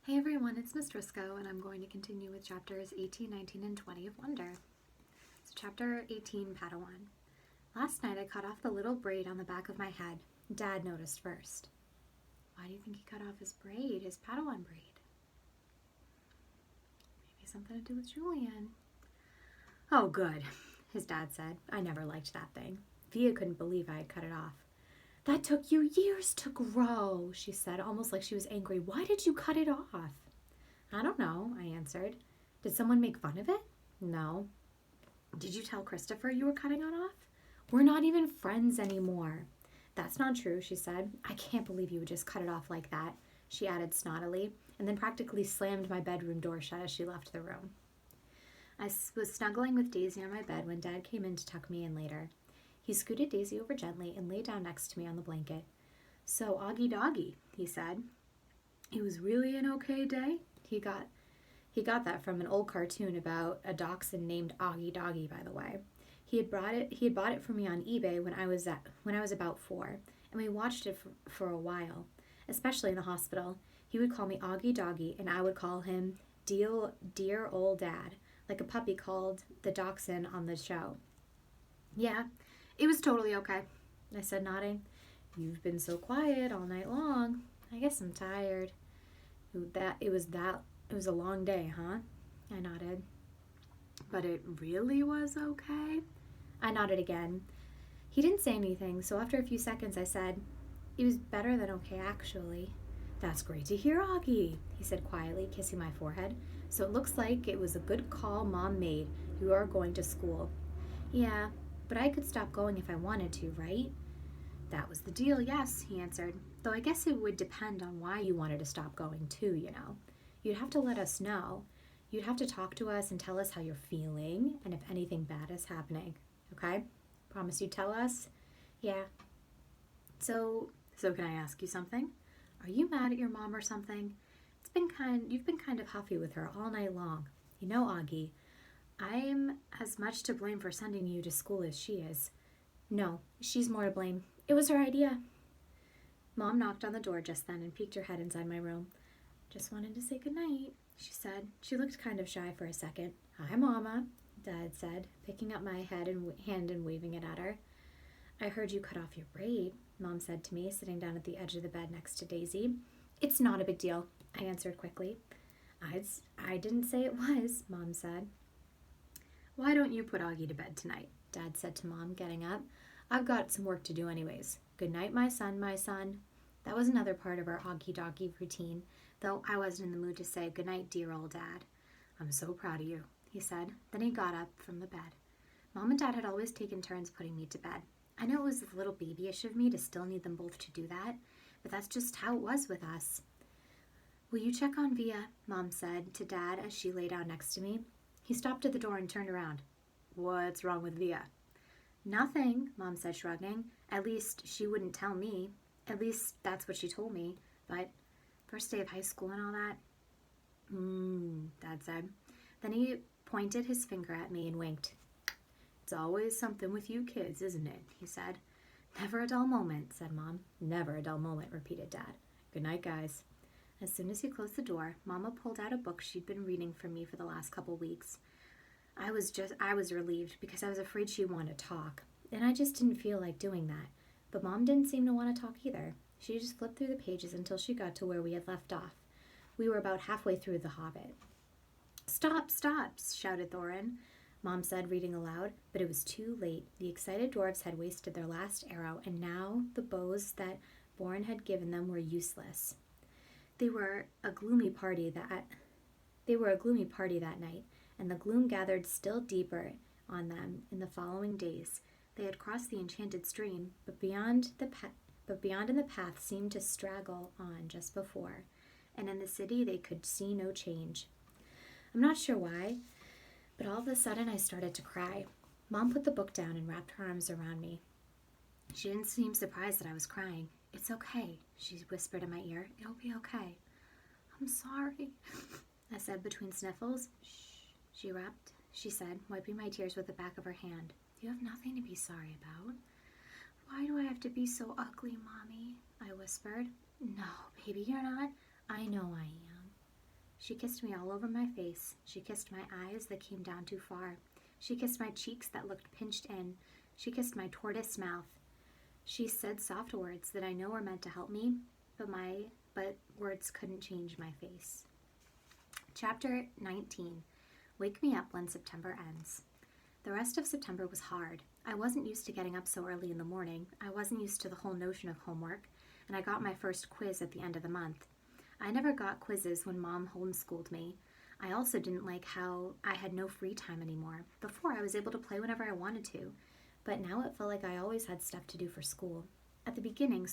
Hey everyone, it's Miss Drisko, and I'm going to continue with chapters 18, 19, and 20 of Wonder. So, chapter 18, Padawan. Last night I cut off the little braid on the back of my head. Dad noticed first. Why do you think he cut off his braid, his Padawan braid? Maybe something to do with Julian. Oh, good, his dad said. I never liked that thing. Via couldn't believe I had cut it off. That took you years to grow, she said, almost like she was angry. Why did you cut it off? I don't know, I answered. Did someone make fun of it? No. Did you tell Christopher you were cutting it off? We're not even friends anymore. That's not true, she said. I can't believe you would just cut it off like that, she added snottily, and then practically slammed my bedroom door shut as she left the room. I was snuggling with Daisy on my bed when Dad came in to tuck me in later. He scooted Daisy over gently and lay down next to me on the blanket. So, Augie Doggy, he said. It was really an okay day? He got that from an old cartoon about a dachshund named Augie Doggy, by the way. He had bought it for me on eBay when I was about 4, and we watched it for a while, especially in the hospital. He would call me Augie Doggy, and I would call him dear old Dad, like a puppy called the dachshund on the show. Yeah, it was totally okay, I said, nodding. You've been so quiet all night long. I guess I'm tired. It was a long day, huh? I nodded. But it really was okay? I nodded again. He didn't say anything, so after a few seconds I said, it was better than okay, actually. That's great to hear, Augie, he said quietly, kissing my forehead. So it looks like it was a good call Mom made. You are going to school. Yeah, but I could stop going if I wanted to, right? That was the deal, yes, he answered. Though I guess it would depend on why you wanted to stop going too, you know. You'd have to let us know. You'd have to talk to us and tell us how you're feeling and if anything bad is happening. Okay? Promise you'd tell us? Yeah. So can I ask you something? Are you mad at your mom or something? You've been kind of huffy with her all night long. You know, Augie, I'm as much to blame for sending you to school as she is. No, she's more to blame. It was her idea. Mom knocked on the door just then and peeked her head inside my room. Just wanted to say goodnight, she said. She looked kind of shy for a second. Hi, Mama, Dad said, picking up my hand and waving it at her. I heard you cut off your braid, Mom said to me, sitting down at the edge of the bed next to Daisy. It's not a big deal, I answered quickly. I didn't say it was, Mom said. Why don't you put Augie to bed tonight? Dad said to Mom, getting up. I've got some work to do anyways. Good night, my son, my son. That was another part of our Augie Doggy routine, though I wasn't in the mood to say good night, dear old Dad. I'm so proud of you, he said. Then he got up from the bed. Mom and Dad had always taken turns putting me to bed. I know it was a little babyish of me to still need them both to do that, but that's just how it was with us. Will you check on Via? Mom said to Dad as she lay down next to me. He stopped at the door and turned around. What's wrong with Via? Nothing, Mom said, shrugging. At least she wouldn't tell me. At least that's what she told me. But first day of high school and all that? Dad said. Then he pointed his finger at me and winked. It's always something with you kids, isn't it? He said. Never a dull moment, said Mom. Never a dull moment, repeated Dad. Good night, guys. As soon as he closed the door, Mama pulled out a book she'd been reading for me for the last couple weeks. I was relieved because I was afraid she'd want to talk, and I just didn't feel like doing that. But Mom didn't seem to want to talk either. She just flipped through the pages until she got to where we had left off. We were about halfway through The Hobbit. Stop, stop, shouted Thorin. Mom said, reading aloud, but it was too late. The excited dwarves had wasted their last arrow, and now the bows that Borin had given them were useless. They were a gloomy party that night, and the gloom gathered still deeper on them in the following days. They had crossed the enchanted stream, but beyond in the path seemed to straggle on just before, and in the city they could see no change. I'm not sure why, but all of a sudden I started to cry. Mom put the book down and wrapped her arms around me. She didn't seem surprised that I was crying. It's okay, she whispered in my ear. It'll be okay. I'm sorry, I said between sniffles. Shh, she said, wiping my tears with the back of her hand. You have nothing to be sorry about. Why do I have to be so ugly, Mommy? I whispered. No, baby, you're not. I know I am. She kissed me all over my face. She kissed my eyes that came down too far. She kissed my cheeks that looked pinched in. She kissed my tortoise mouth. She said soft words that I know were meant to help me, but words couldn't change my face. Chapter 19. Wake me up when September ends. The rest of September was hard. I wasn't used to getting up so early in the morning. I wasn't used to the whole notion of homework, and I got my first quiz at the end of the month. I never got quizzes when Mom homeschooled me. I also didn't like how I had no free time anymore. Before, I was able to play whenever I wanted to, but now it felt like I always had stuff to do for school. At the beginning,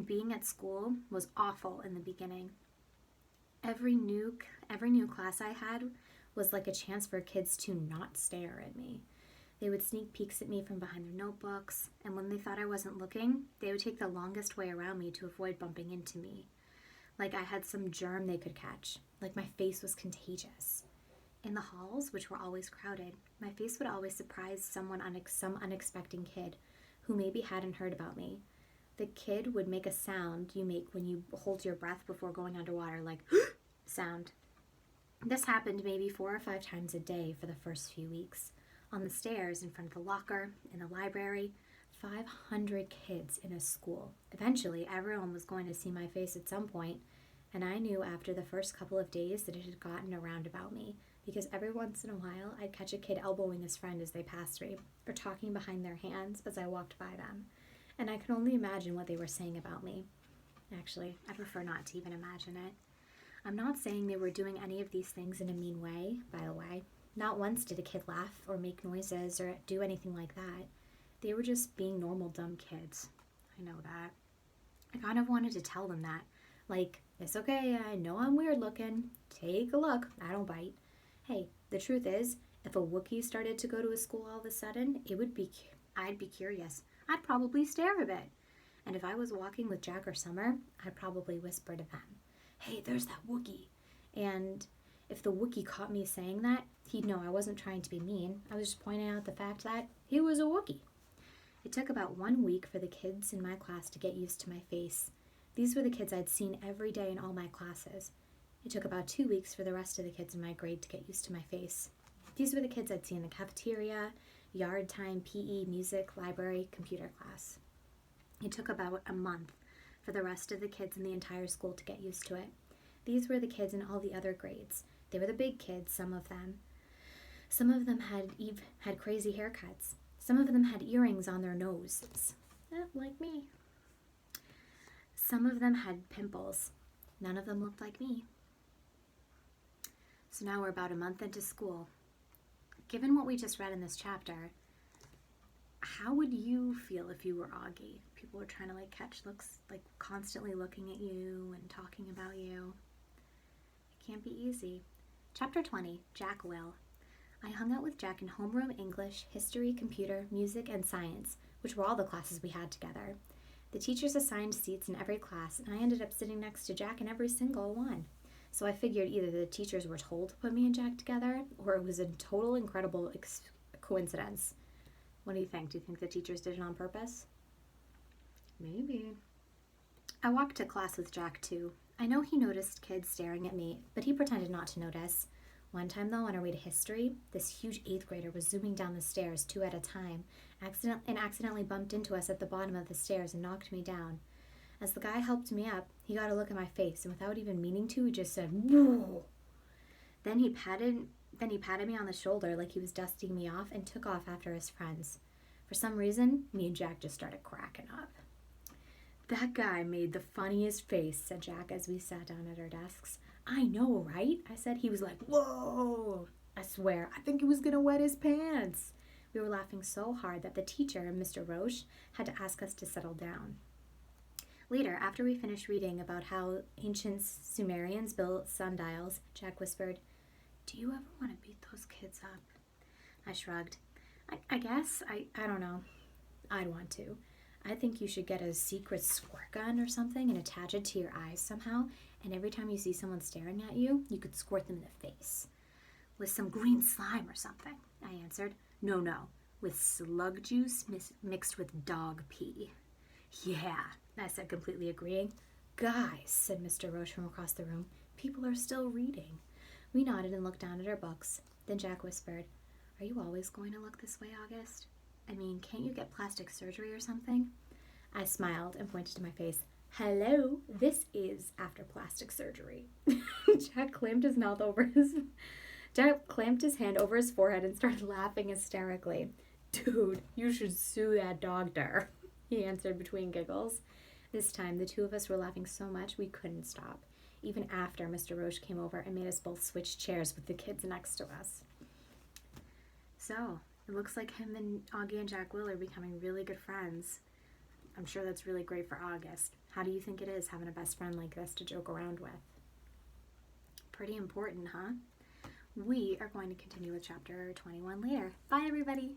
being at school was awful in the beginning. Every new class I had was like a chance for kids to not stare at me. They would sneak peeks at me from behind their notebooks, and when they thought I wasn't looking, they would take the longest way around me to avoid bumping into me. Like I had some germ they could catch, like my face was contagious. In the halls, which were always crowded, my face would always surprise some unexpected kid who maybe hadn't heard about me. The kid would make a sound you make when you hold your breath before going underwater, like sound. This happened maybe 4 or 5 times a day for the first few weeks. On the stairs, in front of the locker, in the library, 500 kids in a school. Eventually, everyone was going to see my face at some point, and I knew after the first couple of days that it had gotten around about me, because every once in a while, I'd catch a kid elbowing his friend as they passed me, or talking behind their hands as I walked by them. And I could only imagine what they were saying about me. Actually, I prefer not to even imagine it. I'm not saying they were doing any of these things in a mean way, by the way. Not once did a kid laugh or make noises or do anything like that. They were just being normal dumb kids. I know that. I kind of wanted to tell them that. Like, it's okay, I know I'm weird looking. Take a look. I don't bite. Hey, the truth is, if a Wookiee started to go to a school all of a sudden, I'd be curious. I'd probably stare a bit. And if I was walking with Jack or Summer, I'd probably whisper to them, "Hey, there's that Wookiee." And if the Wookiee caught me saying that, he'd know I wasn't trying to be mean. I was just pointing out the fact that he was a Wookiee. It took about 1 week for the kids in my class to get used to my face. These were the kids I'd seen every day in all my classes. It took about 2 weeks for the rest of the kids in my grade to get used to my face. These were the kids I'd seen in the cafeteria, yard time, PE, music, library, computer class. It took about a month for the rest of the kids in the entire school to get used to it. These were the kids in all the other grades. They were the big kids, some of them. Some of them had crazy haircuts. Some of them had earrings on their noses, like me. Some of them had pimples. None of them looked like me. So now we're about a month into school. Given what we just read in this chapter, how would you feel if you were Augie? People were trying to catch looks, constantly looking at you and talking about you. It can't be easy. Chapter 20, Jack Will. I hung out with Jack in homeroom, English, history, computer, music, and science, which were all the classes we had together. The teachers assigned seats in every class, and I ended up sitting next to Jack in every single one. So I figured either the teachers were told to put me and Jack together, or it was a total incredible coincidence. What do you think? Do you think the teachers did it on purpose? Maybe. I walked to class with Jack, too. I know he noticed kids staring at me, but he pretended not to notice. One time, though, on our way to history, this huge 8th grader was zooming down the stairs 2 at a time, accidentally bumped into us at the bottom of the stairs and knocked me down. As the guy helped me up, he got a look at my face, and without even meaning to, he just said, "Whoa!" Then he patted me on the shoulder like he was dusting me off and took off after his friends. For some reason, me and Jack just started cracking up. "That guy made the funniest face," said Jack as we sat down at our desks. "I know, right?" I said. He was like, "Whoa!" I swear, I think he was going to wet his pants. We were laughing so hard that the teacher, Mr. Roche, had to ask us to settle down. Later, after we finished reading about how ancient Sumerians built sundials, Jack whispered, "Do you ever want to beat those kids up?" I shrugged. I guess. I don't know. I'd want to. I think you should get a secret squirt gun or something and attach it to your eyes somehow, and every time you see someone staring at you, you could squirt them in the face. "With some green slime or something," I answered. No, with slug juice mixed with dog pee." "Yeah," I said, completely agreeing. Guys, said Mr. Roche from across the room, people are still reading. We nodded and looked down at our books. Then Jack whispered, Are you always going to look this way, August? I mean, can't you get plastic surgery or something? I smiled and pointed to my face. Hello, this is after plastic surgery. Jack clamped his hand over his forehead and started laughing hysterically. Dude, you should sue that doctor, he answered between giggles. This time, the two of us were laughing so much we couldn't stop, even after Mr. Roche came over and made us both switch chairs with the kids next to us. So, it looks like him and Augie and Jack Will are becoming really good friends. I'm sure that's really great for August. How do you think it is having a best friend like this to joke around with? Pretty important, huh? We are going to continue with chapter 21 later. Bye, everybody!